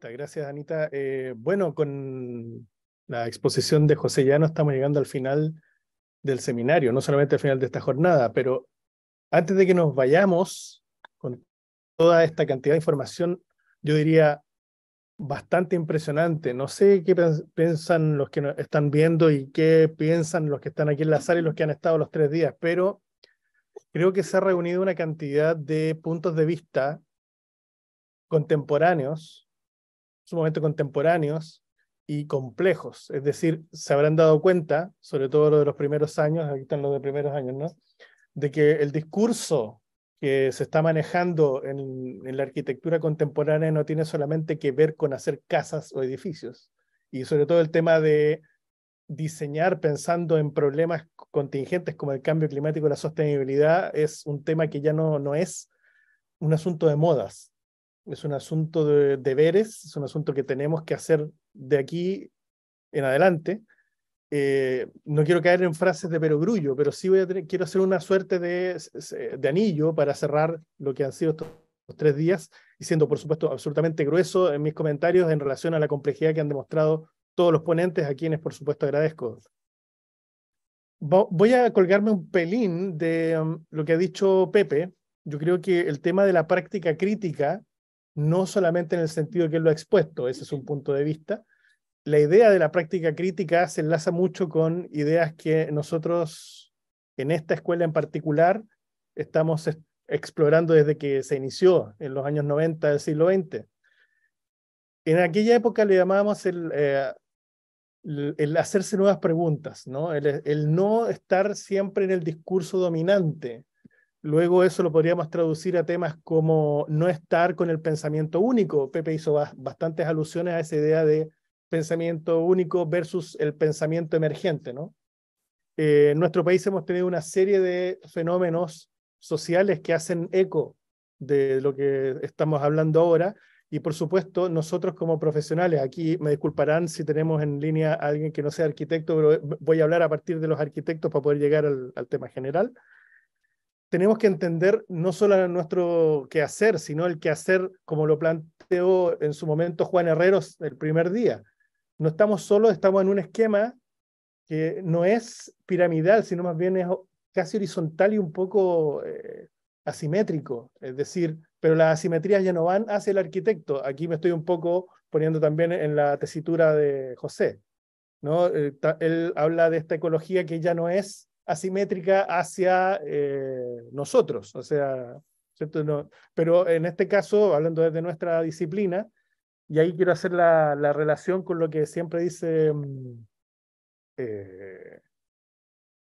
Perfecta, gracias Anita. Bueno, con la exposición de José Llano estamos llegando al final del seminario, no solamente al final de esta jornada, pero antes de que nos vayamos con toda esta cantidad de información, yo diría bastante impresionante. No sé qué piensan los que nos están viendo y qué piensan los que están aquí en la sala y los que han estado los 3 días, pero creo que se ha reunido una cantidad de puntos de vista contemporáneos, sumamente contemporáneos y complejos. Es decir, se habrán dado cuenta, sobre todo lo de los primeros años, aquí están los de primeros años, ¿no? De que el discurso que se está manejando en la arquitectura contemporánea no tiene solamente que ver con hacer casas o edificios, y sobre todo el tema de diseñar pensando en problemas contingentes como el cambio climático y la sostenibilidad es un tema que ya no es un asunto de modas, es un asunto de deberes, es un asunto que tenemos que hacer de aquí en adelante. No quiero caer en frases de perogrullo, pero sí quiero hacer una suerte de anillo para cerrar lo que han sido estos 3 días, y siendo por supuesto absolutamente grueso en mis comentarios en relación a la complejidad que han demostrado todos los ponentes, a quienes por supuesto agradezco. Voy a colgarme un pelín de lo que ha dicho Pepe. Yo creo que el tema de la práctica crítica, no solamente en el sentido que él lo ha expuesto, ese es un punto de vista. La idea de la práctica crítica se enlaza mucho con ideas que nosotros, en esta escuela en particular, estamos explorando desde que se inició en los años 90 del siglo XX. En aquella época le llamábamos el hacerse nuevas preguntas, ¿no? El no estar siempre en el discurso dominante. Luego eso lo podríamos traducir a temas como no estar con el pensamiento único. Pepe hizo bastantes alusiones a esa idea de pensamiento único versus el pensamiento emergente, ¿no? En nuestro país hemos tenido una serie de fenómenos sociales que hacen eco de lo que estamos hablando ahora, y por supuesto nosotros como profesionales, aquí me disculparán si tenemos en línea a alguien que no sea arquitecto, pero voy a hablar a partir de los arquitectos para poder llegar al tema general. Tenemos que entender no solo nuestro quehacer, sino el quehacer como lo planteó en su momento Juan Herreros el primer día. No estamos solos, estamos en un esquema que no es piramidal, sino más bien es casi horizontal y un poco asimétrico. Es decir, pero las asimetrías ya no van hacia el arquitecto. Aquí me estoy un poco poniendo también en la tesitura de José, ¿no? Él habla de esta ecología que ya no es asimétrica hacia nosotros, o sea, ¿cierto? No, pero en este caso, hablando desde nuestra disciplina, y ahí quiero hacer la relación con lo que siempre dice eh,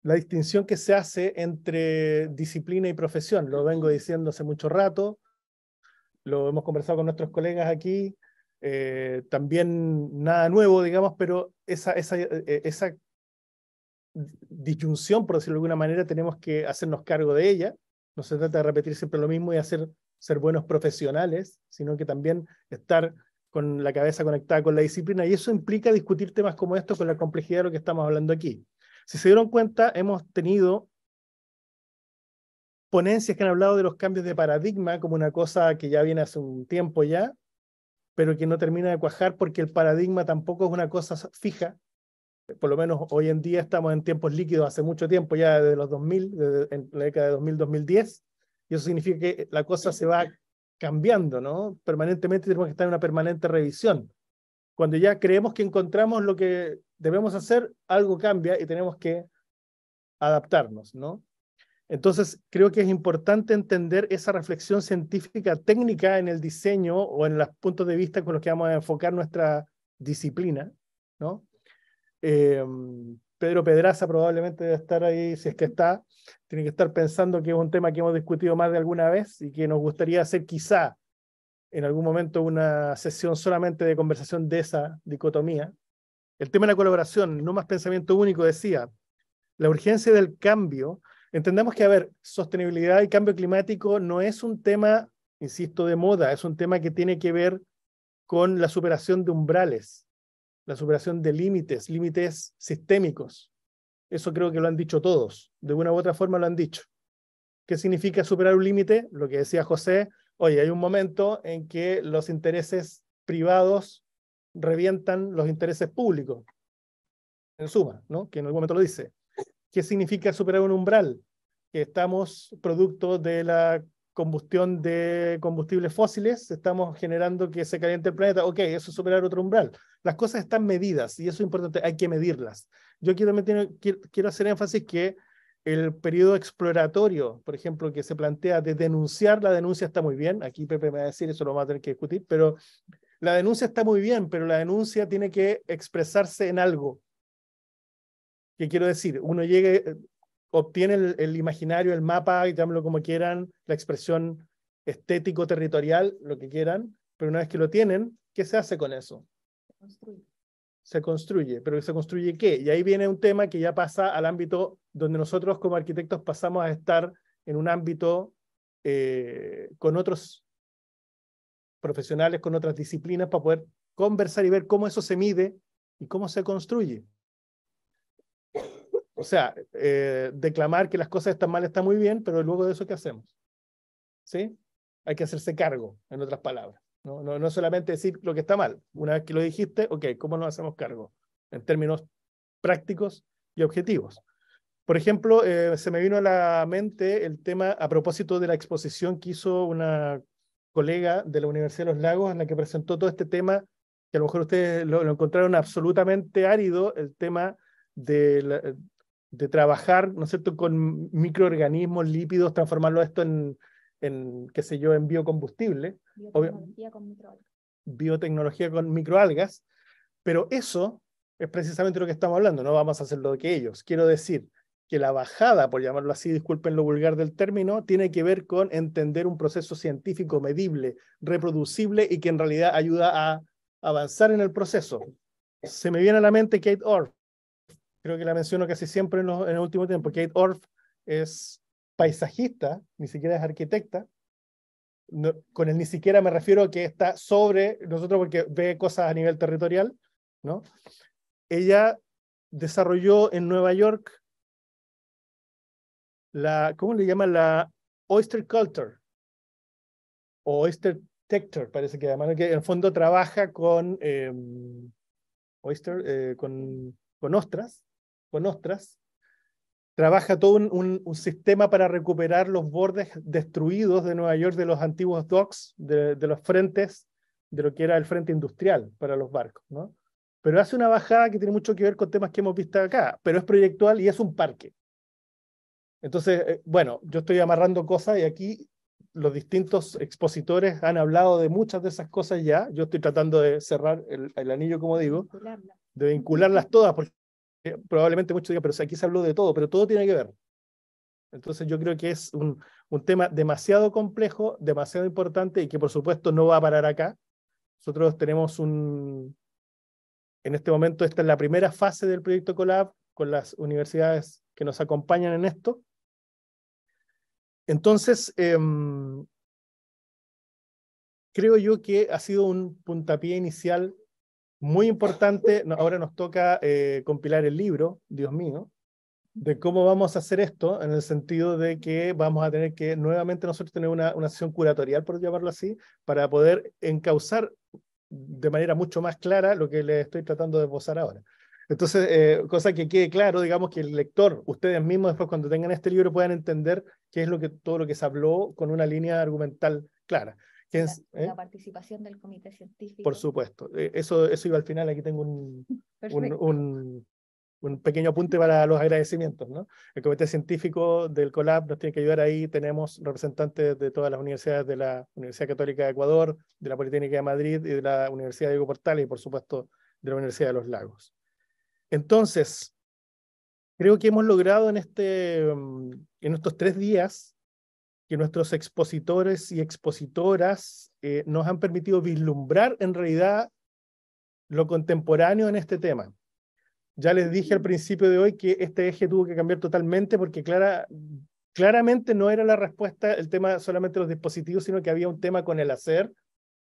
la distinción que se hace entre disciplina y profesión. Lo vengo diciendo hace mucho rato, lo hemos conversado con nuestros colegas aquí, también nada nuevo, digamos, pero esa disyunción, por decirlo de alguna manera, tenemos que hacernos cargo de ella. No se trata de repetir siempre lo mismo y ser buenos profesionales, sino que también estar con la cabeza conectada con la disciplina, y eso implica discutir temas como estos con la complejidad de lo que estamos hablando aquí. Si se dieron cuenta, hemos tenido ponencias que han hablado de los cambios de paradigma como una cosa que ya viene hace un tiempo ya, pero que no termina de cuajar porque el paradigma tampoco es una cosa fija. Por lo menos hoy en día estamos en tiempos líquidos hace mucho tiempo, ya desde los 2000, en la década de 2000-2010, y eso significa que la cosa se va cambiando, ¿no? Permanentemente tenemos que estar en una permanente revisión. Cuando ya creemos que encontramos lo que debemos hacer, algo cambia y tenemos que adaptarnos, ¿no? Entonces, creo que es importante entender esa reflexión científica técnica en el diseño o en los puntos de vista con los que vamos a enfocar nuestra disciplina, ¿no? Eh, Pedro Pedraza probablemente debe estar ahí, si es que está, tiene que estar pensando que es un tema que hemos discutido más de alguna vez y que nos gustaría hacer quizá en algún momento una sesión solamente de conversación de esa dicotomía. El tema de la colaboración, no más pensamiento único, decía, la urgencia del cambio. Entendamos que, a ver, sostenibilidad y cambio climático no es un tema, insisto, de moda, es un tema que tiene que ver con la superación de umbrales, la superación de límites sistémicos. Eso creo que lo han dicho todos, de una u otra forma lo han dicho. ¿Qué significa superar un límite? Lo que decía José, oye, hay un momento en que los intereses privados revientan los intereses públicos, en suma, ¿no? Que en algún momento lo dice. ¿Qué significa superar un umbral? Que estamos producto de la combustión de combustibles fósiles, estamos generando que se caliente el planeta. Ok, eso es superar otro umbral. Las cosas están medidas y eso es importante, hay que medirlas. Yo quiero hacer énfasis que el periodo exploratorio, por ejemplo, que se plantea de denunciar, la denuncia está muy bien, aquí Pepe me va a decir, eso lo vamos a tener que discutir, pero la denuncia está muy bien, pero la denuncia tiene que expresarse en algo. ¿Qué quiero decir? Uno llega, obtiene el imaginario, el mapa, llámenlo como quieran, la expresión estético-territorial, lo que quieran, pero una vez que lo tienen, ¿qué se hace con eso? Se construye, pero ¿se construye qué? Y ahí viene un tema que ya pasa al ámbito donde nosotros como arquitectos pasamos a estar en un ámbito con otros profesionales, con otras disciplinas, para poder conversar y ver cómo eso se mide y cómo se construye. O sea, declamar que las cosas están mal está muy bien, pero luego de eso, ¿qué hacemos? ¿Sí? Hay que hacerse cargo, en otras palabras. No solamente decir lo que está mal. Una vez que lo dijiste, ok, ¿cómo nos hacemos cargo? En términos prácticos y objetivos. Por ejemplo, se me vino a la mente el tema a propósito de la exposición que hizo una colega de la Universidad de los Lagos, en la que presentó todo este tema, que a lo mejor ustedes lo encontraron absolutamente árido, el tema de trabajar, ¿no es cierto?, con microorganismos, lípidos, transformarlo esto qué sé yo, en biocombustible. Biotecnología con microalgas. Biotecnología con microalgas, pero eso es precisamente lo que estamos hablando, no vamos a hacer lo que ellos. Quiero decir que la bajada, por llamarlo así, disculpen lo vulgar del término, tiene que ver con entender un proceso científico medible, reproducible y que en realidad ayuda a avanzar en el proceso. Se me viene a la mente Kate Orff, creo que la menciono casi siempre en el último tiempo. Kate Orff es paisajista, ni siquiera es arquitecta. No, con el ni siquiera me refiero a que está sobre nosotros porque ve cosas a nivel territorial, ¿no? Ella desarrolló en Nueva York ¿cómo le llaman? La Oyster Culture, o Oyster Texture, parece que llaman, que en el fondo trabaja con con ostras, trabaja todo un sistema para recuperar los bordes destruidos de Nueva York, de los antiguos docks, de los frentes, de lo que era el frente industrial para los barcos, ¿no? Pero hace una bajada que tiene mucho que ver con temas que hemos visto acá, pero es proyectual y es un parque. Entonces, bueno, yo estoy amarrando cosas y aquí los distintos expositores han hablado de muchas de esas cosas ya. Yo estoy tratando de cerrar el anillo, como digo, de vincularlas todas, porque probablemente muchos digan, pero si aquí se habló de todo, pero todo tiene que ver. Entonces yo creo que es un tema demasiado complejo, demasiado importante y que por supuesto no va a parar acá. Nosotros tenemos en este momento, esta es la primera fase del proyecto Colab con las universidades que nos acompañan en esto. Entonces, creo yo que ha sido un puntapié inicial muy importante. Ahora nos toca compilar el libro, Dios mío, de cómo vamos a hacer esto, en el sentido de que vamos a tener que nuevamente nosotros tener una sesión curatorial, por llamarlo así, para poder encauzar de manera mucho más clara lo que les estoy tratando de esbozar ahora. Entonces, cosa que quede claro, digamos, que el lector, ustedes mismos después cuando tengan este libro puedan entender qué es todo lo que se habló con una línea argumental clara. La participación del comité científico. Por supuesto. Eso iba al final. Aquí tengo un pequeño apunte para los agradecimientos, ¿no? El comité científico del COLAB nos tiene que ayudar ahí. Tenemos representantes de todas las universidades, de la Universidad Católica de Ecuador, de la Politécnica de Madrid y de la Universidad Diego Portales y por supuesto de la Universidad de los Lagos. Entonces, creo que hemos logrado en estos 3 días que nuestros expositores y expositoras nos han permitido vislumbrar en realidad lo contemporáneo en este tema. Ya les dije al principio de hoy que este eje tuvo que cambiar totalmente porque claramente no era la respuesta el tema solamente de los dispositivos, sino que había un tema con el hacer,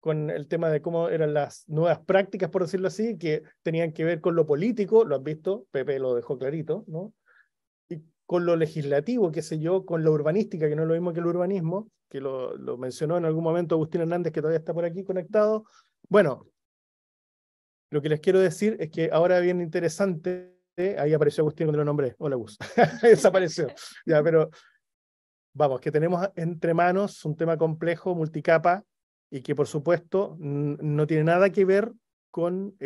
con el tema de cómo eran las nuevas prácticas, por decirlo así, que tenían que ver con lo político, lo has visto, Pepe lo dejó clarito, ¿no? Y con lo legislativo, qué sé yo, con la urbanística, que no es lo mismo que el urbanismo, que lo mencionó en algún momento Agustín Hernández, que todavía está por aquí conectado, Bueno, lo que les quiero decir es que ahora bien interesante, ahí apareció Agustín cuando lo nombré. Hola, Gus. Desapareció. Ya, pero vamos, que tenemos entre manos un tema complejo, multicapa, y que por supuesto no tiene nada que ver con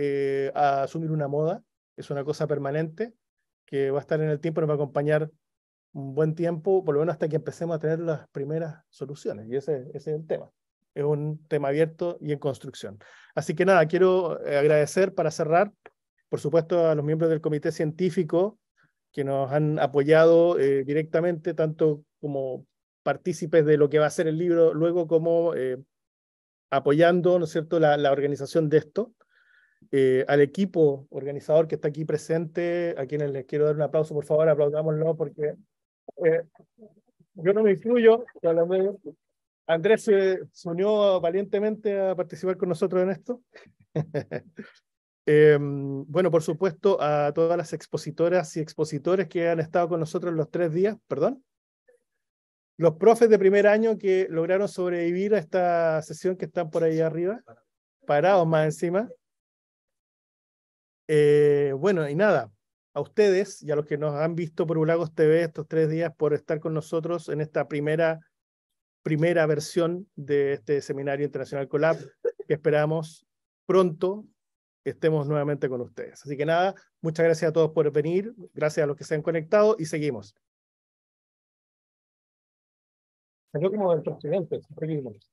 asumir una moda. Es una cosa permanente que va a estar en el tiempo, nos va a acompañar un buen tiempo, por lo menos hasta que empecemos a tener las primeras soluciones. Y ese es el tema. Es un tema abierto y en construcción. Así que nada, quiero agradecer para cerrar, por supuesto, a los miembros del comité científico que nos han apoyado directamente, tanto como partícipes de lo que va a ser el libro, luego como apoyando, ¿no es cierto?, la organización de esto. Al equipo organizador que está aquí presente, a quienes les quiero dar un aplauso, por favor, aplaudámoslo porque yo no me incluyo. Andrés se unió valientemente a participar con nosotros en esto. Bueno, por supuesto, a todas las expositoras y expositores que han estado con nosotros los 3 días, perdón. Los profes de primer año que lograron sobrevivir a esta sesión que están por ahí arriba, parados más encima. Bueno, y nada, a ustedes y a los que nos han visto por Ulagos TV estos 3 días por estar con nosotros en esta primera versión de este Seminario Internacional Colab, que esperamos pronto estemos nuevamente con ustedes. Así que nada, muchas gracias a todos por venir, gracias a los que se han conectado y seguimos. Salió como del presidente, seguimos.